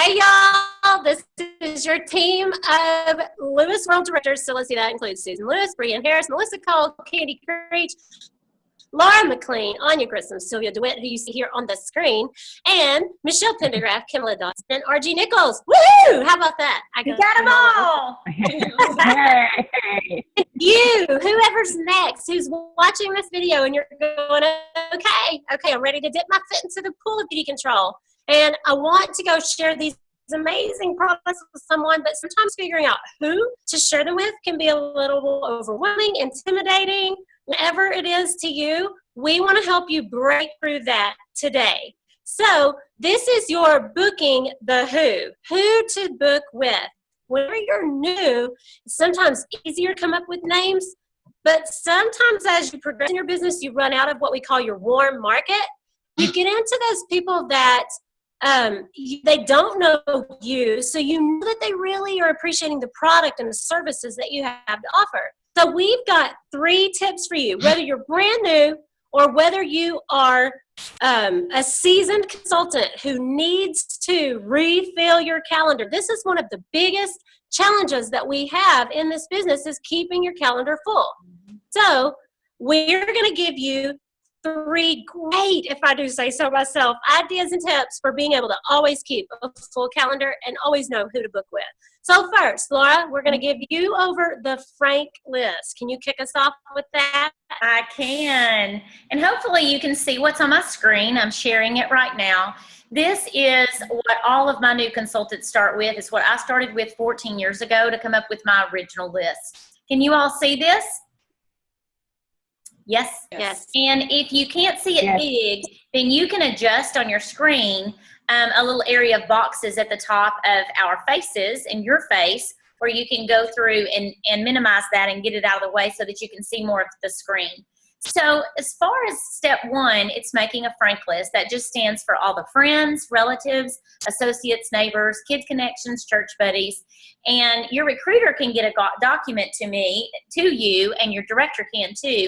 Hey y'all, this is your team of Lewis World Directors. So let's see, that includes Susan Lewis, Brian Harris, Melissa Cole, Candy Creech, Laura McLean, Anya Grissom, Sylvia DeWitt, who you see here on the screen, and Michelle Pendergraft, Kimberly Dawson, and R.G. Nichols. Woohoo! How about that? You got them all. You, whoever's next, who's watching this video and you're going, okay, I'm ready to dip my foot into the pool of beauty control. And I want to go share these amazing products with someone, but sometimes figuring out who to share them with can be a little overwhelming, intimidating. Whatever it is to you, we want to help you break through that today. So this is your booking the who to book with. Whenever you're new, it's sometimes easier to come up with names, but sometimes as you progress in your business, you run out of what we call your warm market. You get into those people that they don't know you, so you know that they really are appreciating the product and the services that you have to offer. So we've got 3 tips for you, whether you're brand new or whether you are a seasoned consultant who needs to refill your calendar. This is one of the biggest challenges that we have in this business is keeping your calendar full. So we're going to give you 3 great, if I do say so myself, ideas and tips for being able to always keep a full calendar and always know who to book with. So first, Laura, we're going to give you over the Frank list. Can you kick us off with that? I can. And hopefully you can see what's on my screen. I'm sharing it right now. This is what all of my new consultants start with. It's what I started with 14 years ago to come up with my original list. Can you all see this? Yes. Yes. And if you can't see it big, then you can adjust on your screen a little area of boxes at the top of our faces and your face, where you can go through and minimize that and get it out of the way so that you can see more of the screen. So as far as step 1, it's making a Frank list. That just stands for all the friends, relatives, associates, neighbors, kid connections, church buddies. And your recruiter can get a document to you, and your director can too,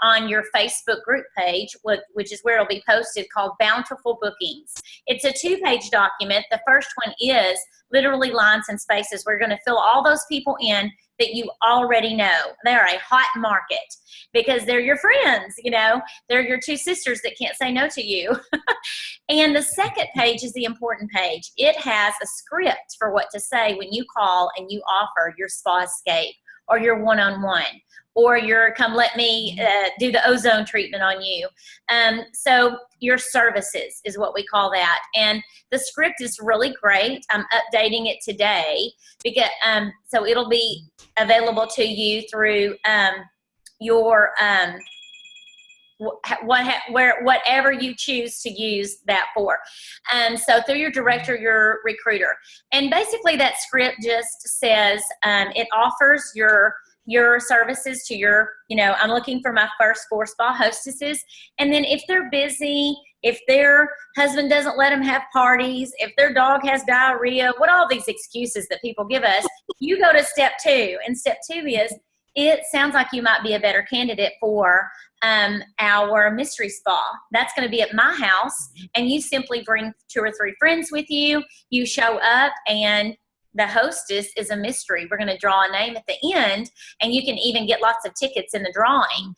on your Facebook group page, which is where it'll be posted, called Bountiful Bookings. It's a 2-page document. The first one is literally lines and spaces. We're going to fill all those people in that you already know. They're a hot market because they're your friends, They're your 2 sisters that can't say no to you. And the second page is the important page. It has a script for what to say when you call and you offer your spa escape or your one-on-one, or your come let me do the ozone treatment on you. So your services is what we call that. And the script is really great. I'm updating it today because so it'll be available to you through your whatever you choose to use that for. So through your director, your recruiter. And basically that script just says it offers your services to your, I'm looking for my first 4 spa hostesses. And then if they're busy, if their husband doesn't let them have parties, if their dog has diarrhea, what all these excuses that people give us, you go to step 2. And step 2 is, it sounds like you might be a better candidate for our mystery spa. That's going to be at my house, and you simply bring 2 or 3 friends with you. You show up, and the hostess is a mystery. We're going to draw a name at the end, and you can even get lots of tickets in the drawing.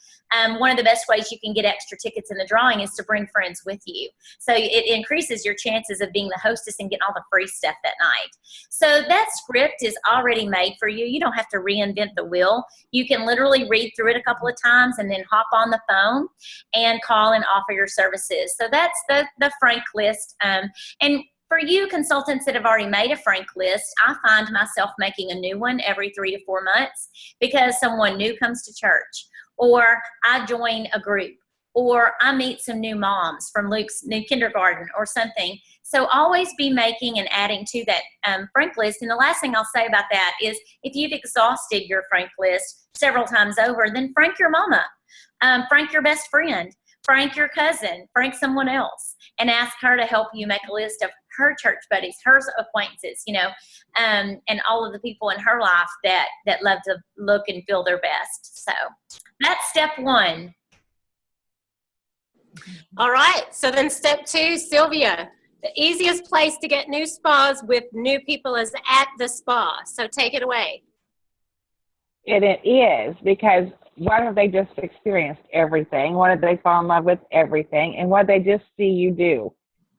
One of the best ways you can get extra tickets in the drawing is to bring friends with you. So it increases your chances of being the hostess and getting all the free stuff that night. So that script is already made for you. You don't have to reinvent the wheel. You can literally read through it a couple of times and then hop on the phone and call and offer your services. So that's the Frank list. And for you consultants that have already made a Frank list, I find myself making a new one every 3 to 4 months because someone new comes to church, or I join a group, or I meet some new moms from Luke's new kindergarten or something. So always be making and adding to that Frank list. And the last thing I'll say about that is, if you've exhausted your Frank list several times over, then Frank your mama, Frank your best friend, Frank your cousin, Frank someone else, and ask her to help you make a list of her church buddies, her acquaintances, and all of the people in her life that love to look and feel their best. So that's step 1. All right. So then step 2, Sylvia, The easiest place to get new spas with new people is at the spa. So take it away. And it is, because what have they just experienced? Everything. What did they fall in love with? Everything. And what they just see you do,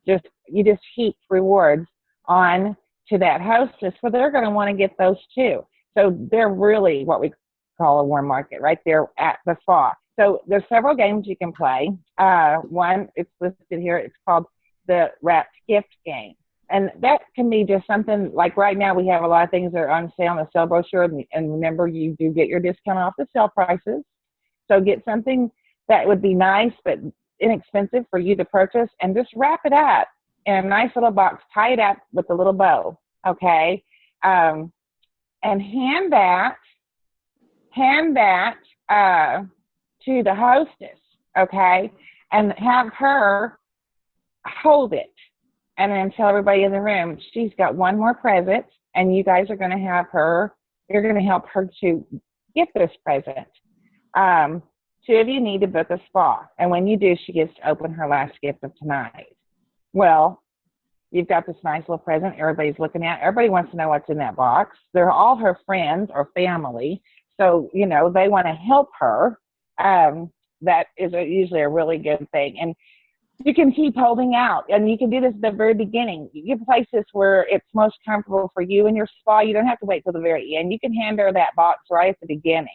you just heap rewards on to that hostess, well, they're going to want to get those too. So they're really what we call a warm market right there at the spa. So there's several games you can play. One, it's listed here. It's called the Wrapped Gift Game. And that can be just something like right now we have a lot of things that are on sale in the sale brochure. And remember, you do get your discount off the sale prices. So get something that would be nice but inexpensive for you to purchase, and just wrap it up in a nice little box, tie it up with a little bow, okay? And hand that to the hostess, okay? And have her hold it. And then tell everybody in the room, she's got one more present, and you guys are going to have her, you're going to help her to get this present. Two of you need to book a spa. And when you do, she gets to open her last gift of tonight. Well, you've got this nice little present everybody's looking at. Everybody wants to know what's in that box. They're all her friends or family. So, you know, they want to help her. That is usually a really good thing. And you can keep holding out, and you can do this at the very beginning. You can place this where it's most comfortable for you in your spa. You don't have to wait till the very end. You can hand her that box right at the beginning,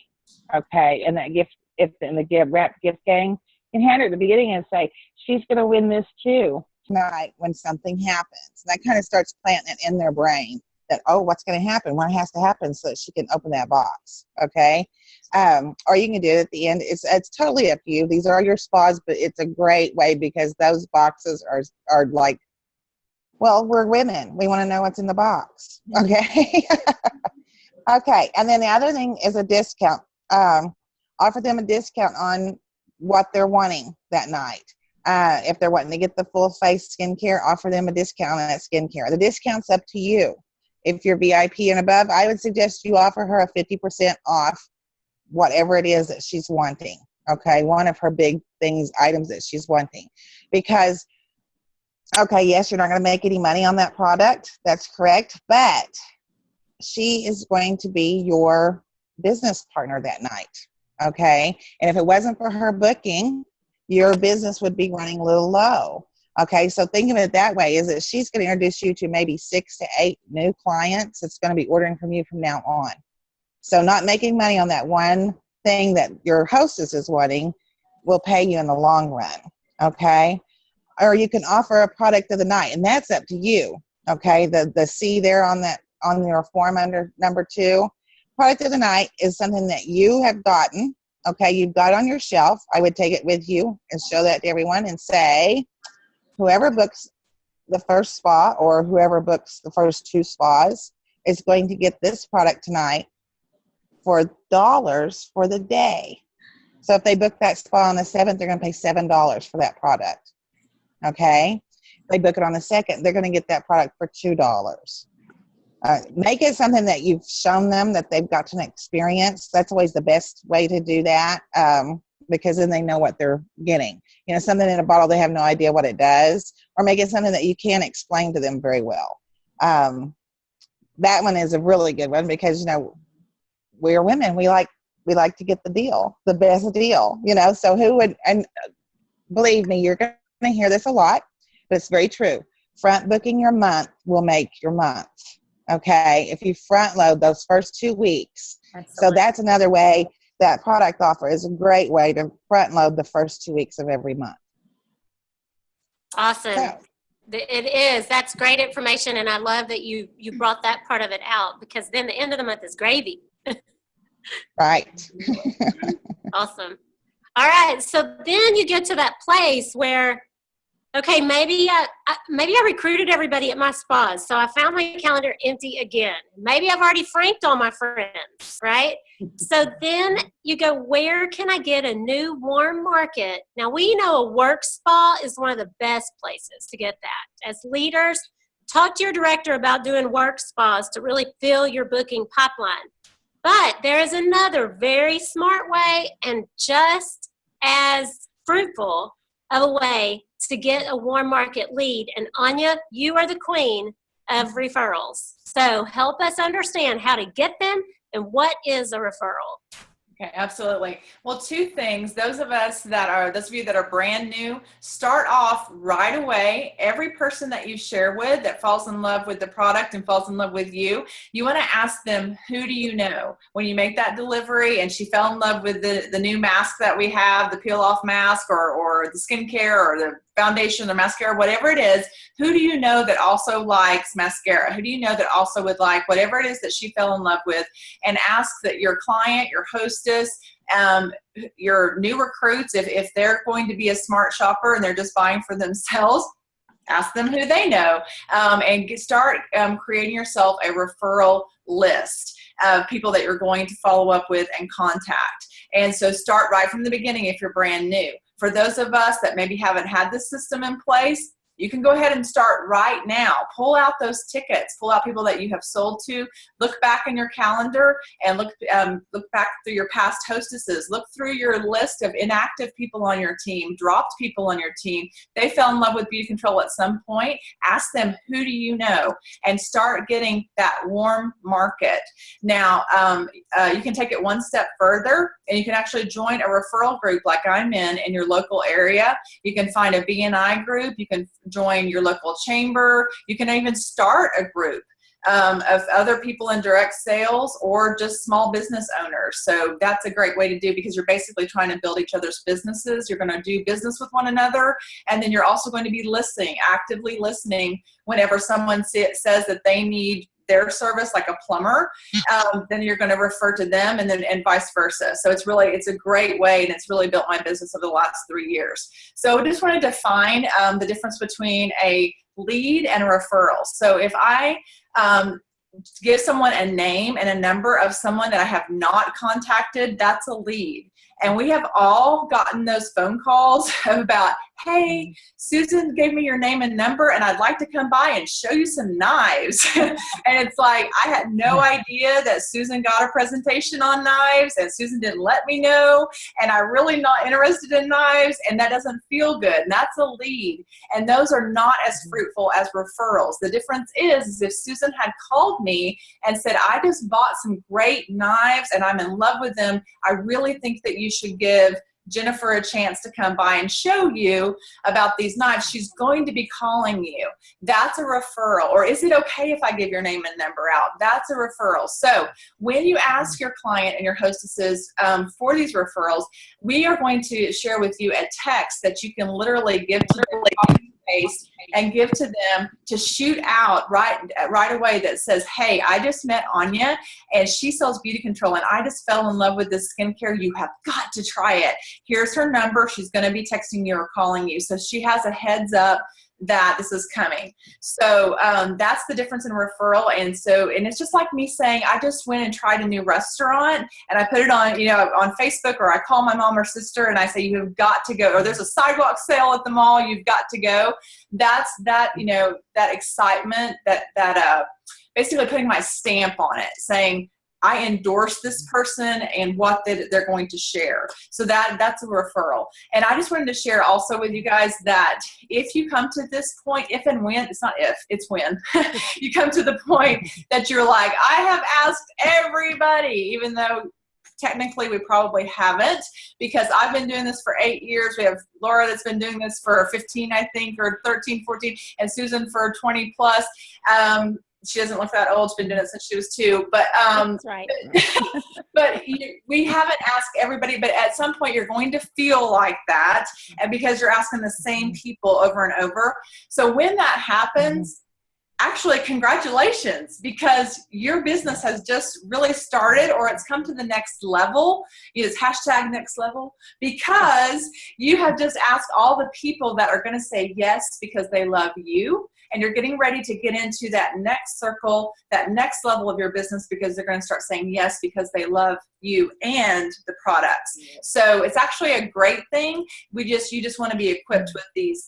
okay? And that gift, if in the wrapped gift game, you can hand her at the beginning and say, she's going to win this too tonight when something happens. And that kind of starts planting it in their brain that, oh, what's going to happen? What has to happen so that she can open that box, okay? Or you can do it at the end. It's totally up to you. These are your spas, but it's a great way because those boxes are like, well, we're women. We want to know what's in the box, okay? Okay, and then the other thing is a discount. Offer them a discount on what they're wanting that night. If they're wanting to get the full face skincare, offer them a discount on that skincare. The discount's up to you. If you're VIP and above, I would suggest you offer her a 50% off whatever it is that she's wanting, okay? One of her big items that she's wanting. Because, okay, yes, you're not going to make any money on that product. That's correct. But she is going to be your business partner that night, okay? And if it wasn't for her booking, your business would be running a little low. Okay, so think of it that way, is that she's going to introduce you to maybe 6 to 8 new clients that's going to be ordering from you from now on. So not making money on that one thing that your hostess is wanting will pay you in the long run, okay? Or you can offer a product of the night, and that's up to you, okay? The C there on your form under number 2, product of the night is something that you have gotten, okay? You've got on your shelf. I would take it with you and show that to everyone and say, whoever books the first spa or whoever books the first 2 spas is going to get this product tonight for dollars for the day. So if they book that spa on the 7th, they're going to pay $7 for that product. Okay? If they book it on the 2nd, they're going to get that product for $2. Make it something that you've shown them that they've got an experience. That's always the best way to do that. Because then they know what they're getting. You know, something in a bottle, they have no idea what it does, or make it something that you can explain to them very well. That one is a really good one because, you know, we're women. We like to get the deal, the best deal, you know, so and believe me, you're going to hear this a lot, but it's very true. Front booking your month will make your month. Okay. If you front load those first 2 weeks. Excellent. So that's another way. That product offer is a great way to front load the first 2 weeks of every month. Awesome. So, it is. That's great information, and I love that you brought that part of it out because then the end of the month is gravy. Right. Awesome. All right. So then you get to that place where, okay, maybe I recruited everybody at my spas, so I found my calendar empty again. Maybe I've already franked all my friends, right? So then you go, where can I get a new warm market? Now, we know a work spa is one of the best places to get that. As leaders, talk to your director about doing work spas to really fill your booking pipeline. But there is another very smart way and just as fruitful of a way to get a warm market lead. And Anya, you are the queen of referrals. So help us understand how to get them and what is a referral. Okay, absolutely. Well, two things. Those of you that are brand new, start off right away. Every person that you share with that falls in love with the product and falls in love with you, you want to ask them, who do you know? When you make that delivery and she fell in love with the new mask that we have, the peel off mask or the skincare or the foundation or mascara, whatever it is, who do you know that also likes mascara? Who do you know that also would like whatever it is that she fell in love with? And ask that your client, your hostess, your new recruits, if they're going to be a smart shopper and they're just buying for themselves, ask them who they know, and start creating yourself a referral list of people that you're going to follow up with and contact. And so start right from the beginning if you're brand new. For those of us that maybe haven't had this system in place, you can go ahead and start right now. Pull out those tickets. Pull out people that you have sold to. Look back in your calendar and look back through your past hostesses. Look through your list of inactive people on your team, dropped people on your team. They fell in love with beauty control at some point. Ask them, who do you know? And start getting that warm market. Now, you can take it one step further, and you can actually join a referral group like I'm in your local area. You can find a BNI group. You can join your local chamber. You can even start a group of other people in direct sales or just small business owners. So that's a great way to do, because you're basically trying to build each other's businesses. You're going to do business with one another, and then you're also going to be actively listening whenever someone says that they need their service, like a plumber, then you're going to refer to them, and vice versa. So it's a great way, and it's really built my business over the last 3 years. So I just want to define the difference between a lead and a referral. So if I give someone a name and a number of someone that I have not contacted, that's a lead. And we have all gotten those phone calls about, hey, Susan gave me your name and number, and I'd like to come by and show you some knives. And it's like, I had no idea that Susan got a presentation on knives, and Susan didn't let me know, and I'm really not interested in knives, and that doesn't feel good. And that's a lead. And those are not as fruitful as referrals. The difference is if Susan had called me and said, I just bought some great knives and I'm in love with them, I really think that you should give Jennifer a chance to come by and show you about these knives. She's going to be calling you. That's a referral. Or is it okay if I give your name and number out? That's a referral. So when you ask your client and your hostesses for these referrals, we are going to share with you a text that you can literally give to them and give to them to shoot out right away that says, hey, I just met Anya and she sells beauty control and I just fell in love with this skincare. You have got to try it. Here's her number. She's going to be texting you or calling you. So she has a heads up that this is coming. So that's the difference in referral. And it's just like me saying, I just went and tried a new restaurant and I put it on, on Facebook, or I call my mom or sister and I say, you have got to go, or there's a sidewalk sale at the mall, you've got to go. That's that excitement, that basically putting my stamp on it, saying, I endorse this person and what they're going to share. So that's a referral. And I just wanted to share also with you guys that if you come to this point, if and when, it's not if, it's when, you come to the point that you're like, I have asked everybody, even though technically we probably haven't, because I've been doing this for 8 years. We have Laura that's been doing this for 15, I think, or 13, 14, and Susan for 20 plus. She doesn't look that old. She's been doing it since she was 2. But that's right. but we haven't asked everybody. But at some point, you're going to feel like that, and because you're asking the same people over and over. So when that happens, actually, congratulations, because your business has just really started, or it's come to the next level. It's hashtag next level, because you have just asked all the people that are going to say yes because they love you. And you're getting ready to get into that next circle, that next level of your business, because they're going to start saying yes because they love you and the products. So it's actually a great thing. You just want to be equipped with these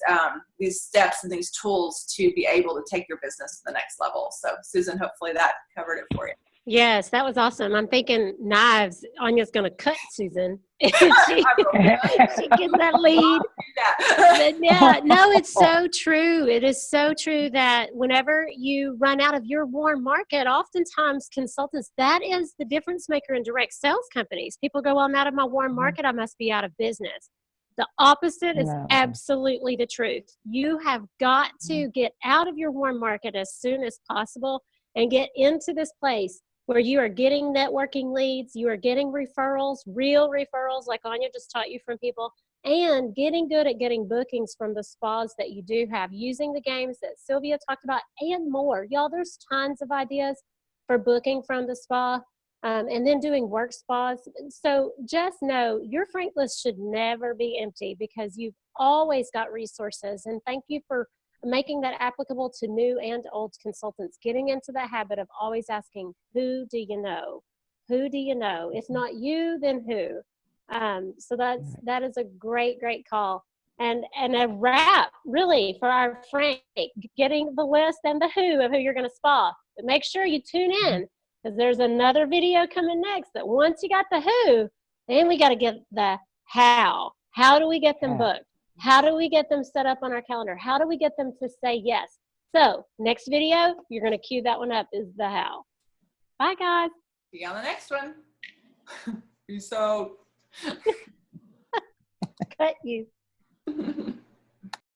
steps and these tools to be able to take your business to the next level. So Susan, hopefully that covered it for you. Yes, that was awesome. I'm thinking knives. Anya's going to cut Susan. she, I will she gets that lead. do that. But yeah, no, it's so true. It is so true that whenever you run out of your warm market, oftentimes consultants, that is the difference maker in direct sales companies. People go, well, I'm out of my warm market, I must be out of business. The opposite is No. absolutely the truth. You have got to get out of your warm market as soon as possible and get into this place where you are getting networking leads, you are getting referrals, real referrals like Anya just taught you from people, and getting good at getting bookings from the spas that you do have, using the games that Sylvia talked about and more. Y'all, there's tons of ideas for booking from the spa, and then doing work spas. So just know your frank list should never be empty because you've always got resources. And thank you for making that applicable to new and old consultants, getting into the habit of always asking, who do you know? Who do you know? If not you, then who? So that is a great call. And a wrap, really, for our Frank, getting the list and the who of who you're going to spa. But make sure you tune in because there's another video coming next that once you got the who, then we got to get the how. How do we get them booked? How do we get them set up on our calendar? How do we get them to say yes? So next video, you're going to cue that one up is the how. Bye, guys. See you on the next one. Peace out. Cut you.